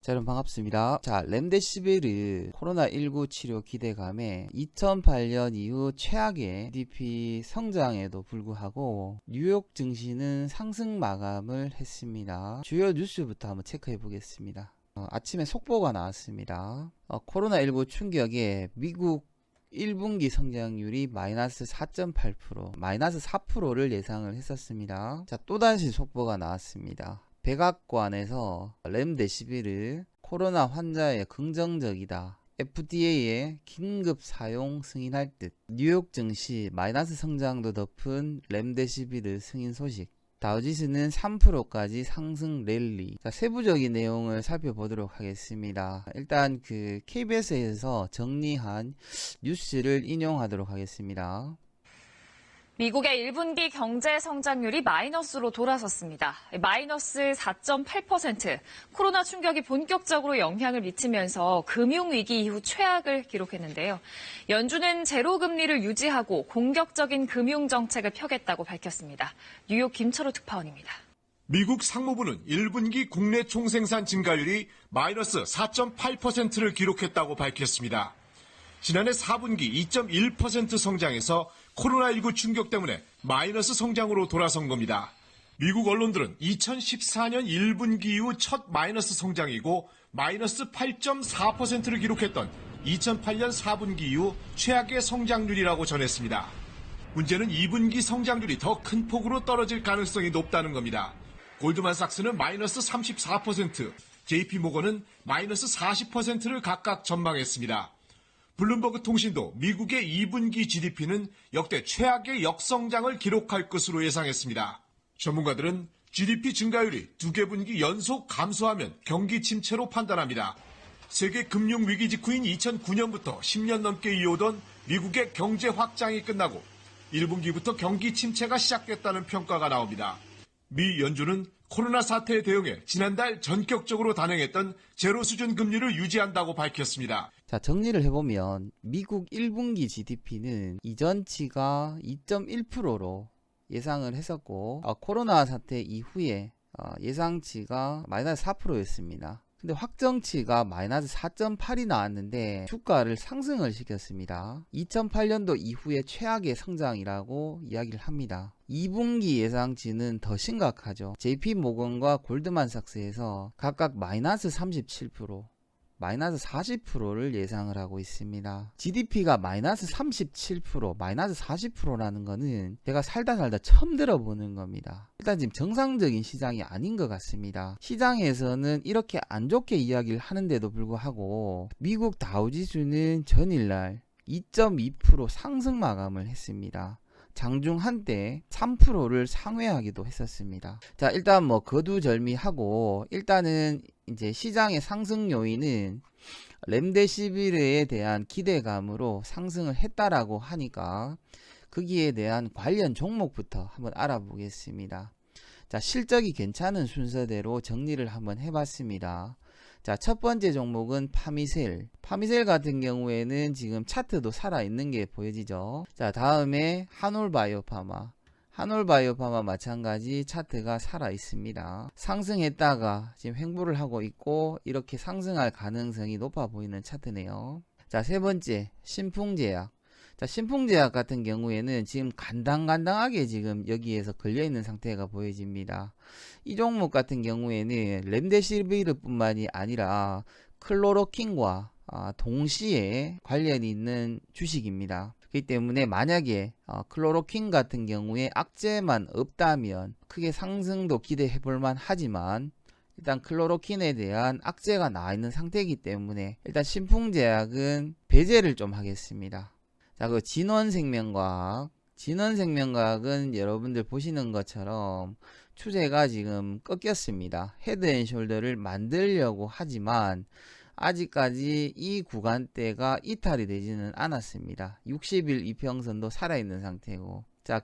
자, 여러분 반갑습니다. 자, 렘데시비르 코로나19 치료 기대감에 2008년 이후 최악의 GDP 성장에도 불구하고 뉴욕 증시는 상승 마감을 했습니다. 주요 뉴스부터 한번 체크해 보겠습니다. 아침에 속보가 나왔습니다. 코로나19 충격에 미국 1분기 성장률이 마이너스 4.8%, 마이너스 4%를 예상을 했었습니다. 자, 또다시 속보가 나왔습니다. 백악관에서 렘데시비르 코로나 환자에 긍정적이다. FDA에 긴급 사용 승인할 듯. 뉴욕 증시 마이너스 성장도 덮은 렘데시비르 승인 소식. 다우지수는 3%까지 상승 랠리. 자, 세부적인 내용을 살펴보도록 하겠습니다. 일단 KBS에서 정리한 뉴스를 인용하도록 하겠습니다. 미국의 1분기 경제 성장률이 마이너스로 돌아섰습니다. 마이너스 4.8%. 코로나 충격이 본격적으로 영향을 미치면서 금융위기 이후 최악을 기록했는데요. 연준은 제로금리를 유지하고 공격적인 금융정책을 펴겠다고 밝혔습니다. 뉴욕 김철호 특파원입니다. 미국 상무부는 1분기 국내 총생산 증가율이 마이너스 4.8%를 기록했다고 밝혔습니다. 지난해 4분기 2.1% 성장해서 코로나19 충격 때문에 마이너스 성장으로 돌아선 겁니다. 미국 언론들은 2014년 1분기 이후 첫 마이너스 성장이고 마이너스 8.4%를 기록했던 2008년 4분기 이후 최악의 성장률이라고 전했습니다. 문제는 2분기 성장률이 더 큰 폭으로 떨어질 가능성이 높다는 겁니다. 골드만삭스는 마이너스 34%, JP모건은 마이너스 40%를 각각 전망했습니다. 블룸버그 통신도 미국의 2분기 GDP는 역대 최악의 역성장을 기록할 것으로 예상했습니다. 전문가들은 GDP 증가율이 2개 분기 연속 감소하면 경기 침체로 판단합니다. 세계 금융위기 직후인 2009년부터 10년 넘게 이어오던 미국의 경제 확장이 끝나고 1분기부터 경기 침체가 시작됐다는 평가가 나옵니다. 미 연준은 코로나 사태에 대응해 지난달 전격적으로 단행했던 제로 수준 금리를 유지한다고 밝혔습니다. 자, 정리를 해보면 미국 1분기 GDP는 이전치가 2.1%로 예상을 했었고 코로나 사태 이후에 예상치가 마이너스 4%였습니다. 근데 확정치가 마이너스 4.8이 나왔는데 주가를 상승을 시켰습니다. 2008년도 이후에 최악의 성장이라고 이야기를 합니다. 2분기 예상치는 더 심각하죠. JP모건과 골드만삭스에서 각각 마이너스 37%, 마이너스 40%를 예상을 하고 있습니다. GDP가 마이너스 37%, 마이너스 40%라는 거는 제가 살다 처음 들어보는 겁니다. 일단 지금 정상적인 시장이 아닌 것 같습니다. 시장에서는 이렇게 안 좋게 이야기를 하는데도 불구하고 미국 다우지수는 전일날 2.2% 상승 마감을 했습니다. 장중 한때 3%를 상회하기도 했었습니다. 자, 일단 거두절미하고 일단은 이제 시장의 상승 요인은 렘데시비르에 대한 기대감으로 상승을 했다라고 하니까 거기에 대한 관련 종목부터 한번 알아보겠습니다. 자, 실적이 괜찮은 순서대로 정리를 한번 해봤습니다. 자, 첫 번째 종목은 파미셀. 파미셀 같은 경우에는 지금 차트도 살아있는 게 보여지죠. 자, 다음에 한올바이오파마. 한올바이오파마 마찬가지 차트가 살아있습니다. 상승했다가 지금 횡보를 하고 있고 이렇게 상승할 가능성이 높아 보이는 차트네요. 자, 세 번째 신풍제약. 자, 신풍제약 같은 경우에는 지금 간당간당하게 지금 여기에서 걸려있는 상태가 보여집니다. 이 종목 같은 경우에는 렘데시비르 뿐만이 아니라 클로로킨과 동시에 관련이 있는 주식입니다. 그렇기 때문에 만약에 클로로킨 같은 경우에 악재만 없다면 크게 상승도 기대해 볼만 하지만 일단 클로로킨에 대한 악재가 나와 있는 상태이기 때문에 일단 신풍제약은 배제를 좀 하겠습니다. 자, 진원생명과학. 진원생명과학은 여러분들 보시는 것처럼 추세가 지금 꺾였습니다. 헤드앤숄더를 만들려고 하지만 아직까지 이 구간대가 이탈이 되지는 않았습니다. 60일 이평선도 살아있는 상태고. 자,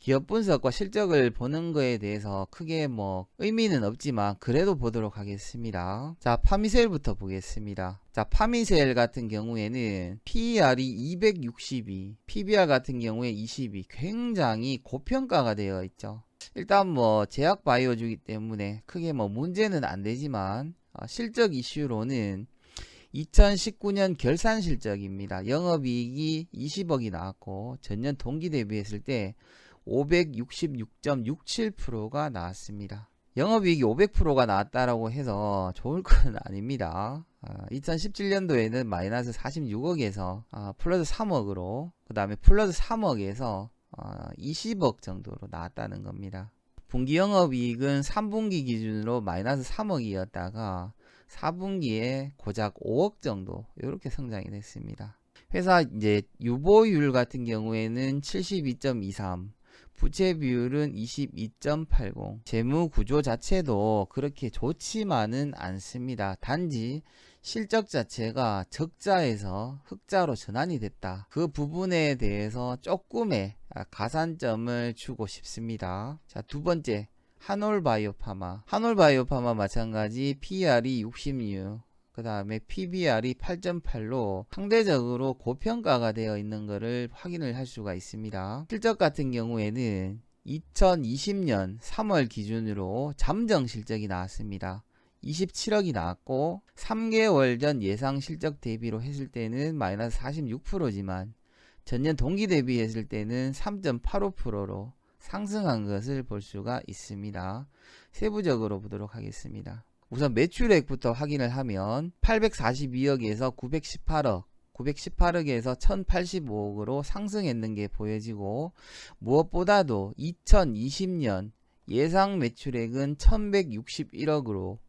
기업 분석과 실적을 보는 거에 대해서 크게 뭐 의미는 없지만 그래도 보도록 하겠습니다. 자, 파미셀부터 보겠습니다. 자, 파미셀 같은 경우에는 PER이 262, PBR 같은 경우에 22, 굉장히 고평가가 되어 있죠. 일단 뭐 제약 바이오주기 때문에 크게 뭐 문제는 안 되지만 실적 이슈로는 2019년 결산 실적입니다. 영업이익이 20억이 나왔고 전년 동기 대비했을 때 566.67%가 나왔습니다. 영업이익이 500%가 나왔다라고 해서 좋을 건 아닙니다. 2017년도에는 마이너스 46억에서 플러스 3억으로, 그 다음에 플러스 3억에서 20억 정도로 나왔다는 겁니다. 분기 영업이익은 3분기 기준으로 마이너스 3억이었다가 4분기에 고작 5억 정도 이렇게 성장이 됐습니다. 회사 이제 유보율 같은 경우에는 72.23, 부채 비율은 22.80. 재무 구조 자체도 그렇게 좋지만은 않습니다. 단지 실적 자체가 적자에서 흑자로 전환이 됐다. 그 부분에 대해서 조금의 가산점을 주고 싶습니다. 자, 두 번째, 한올바이오파마. 한올바이오파마 마찬가지 PER이 66, 그 다음에 PBR이 8.8로 상대적으로 고평가가 되어 있는 것을 확인을 할 수가 있습니다. 실적 같은 경우에는 2020년 3월 기준으로 잠정 실적이 나왔습니다. 27억이 나왔고 3개월 전 예상 실적 대비로 했을 때는 마이너스 46%지만 전년 동기 대비했을 때는 3.85%로 상승한 것을 볼 수가 있습니다. 세부적으로 보도록 하겠습니다. 우선 매출액부터 확인을 하면 842억에서 918억, 918억에서 1085억으로 상승했는 게 보여지고, 무엇보다도 2020년 예상 매출액은 1161억으로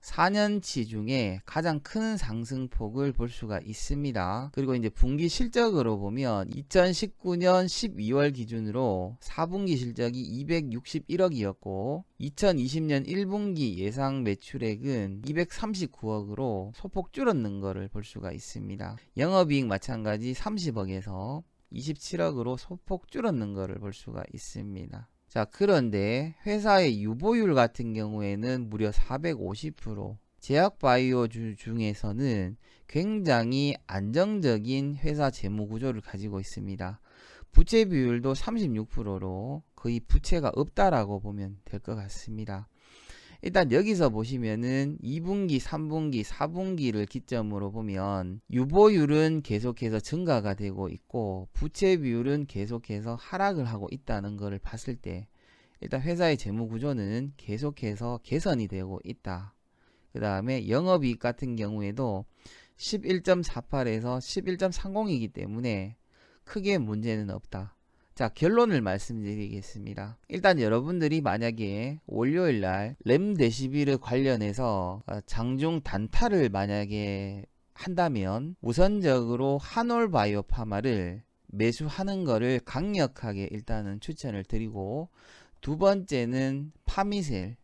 4년치 중에 가장 큰 상승폭을 볼 수가 있습니다. 그리고 이제 분기 실적으로 보면 2019년 12월 기준으로 4분기 실적이 261억이었고 2020년 1분기 예상 매출액은 239억으로 소폭 줄었는 것을 볼 수가 있습니다. 영업이익 마찬가지 30억에서 27억으로 소폭 줄었는 것을 볼 수가 있습니다. 자, 그런데 회사의 유보율 같은 경우에는 무려 450%, 제약바이오주 중에서는 굉장히 안정적인 회사 재무 구조를 가지고 있습니다. 부채 비율도 36%로 거의 부채가 없다라고 보면 될 것 같습니다. 일단 여기서 보시면은 2분기, 3분기, 4분기를 기점으로 보면 유보율은 계속해서 증가가 되고 있고 부채 비율은 계속해서 하락을 하고 있다는 것을 봤을 때 일단 회사의 재무 구조는 계속해서 개선이 되고 있다. 그 다음에 영업이익 같은 경우에도 11.48에서 11.30이기 때문에 크게 문제는 없다. 자, 결론을 말씀드리겠습니다. 일단 여러분들이 만약에 월요일날 렘데시비르 관련해서 장중 단타를 만약에 한다면 우선적으로 한올바이오파마를 매수하는 것을 강력하게 일단은 추천을 드리고, 두 번째는 파미셀,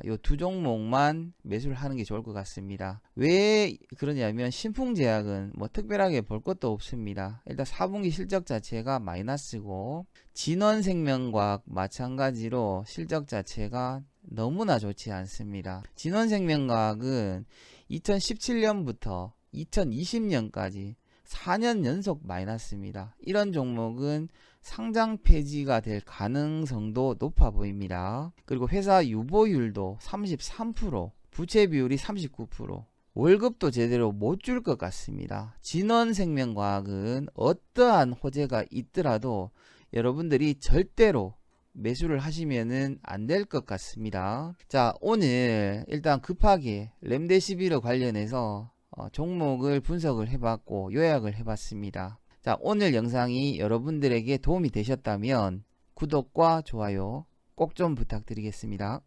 요 두 종목만 매수를 하는 게 좋을 것 같습니다. 왜 그러냐면 신풍제약은 뭐 특별하게 볼 것도 없습니다. 일단 4분기 실적 자체가 마이너스고 진원생명과학 마찬가지로 실적 자체가 너무나 좋지 않습니다. 진원생명과학은 2017년부터 2020년까지 4년 연속 마이너스입니다. 이런 종목은 상장 폐지가 될 가능성도 높아 보입니다. 그리고 회사 유보율도 33%, 부채 비율이 39%, 월급도 제대로 못 줄 것 같습니다. 진원생명과학은 어떠한 호재가 있더라도 여러분들이 절대로 매수를 하시면은 안 될 것 같습니다. 자, 오늘 일단 급하게 렘데시비르 관련해서 종목을 분석을 해봤고 요약을 해봤습니다. 자, 오늘 영상이 여러분들에게 도움이 되셨다면 구독과 좋아요 꼭 좀 부탁드리겠습니다.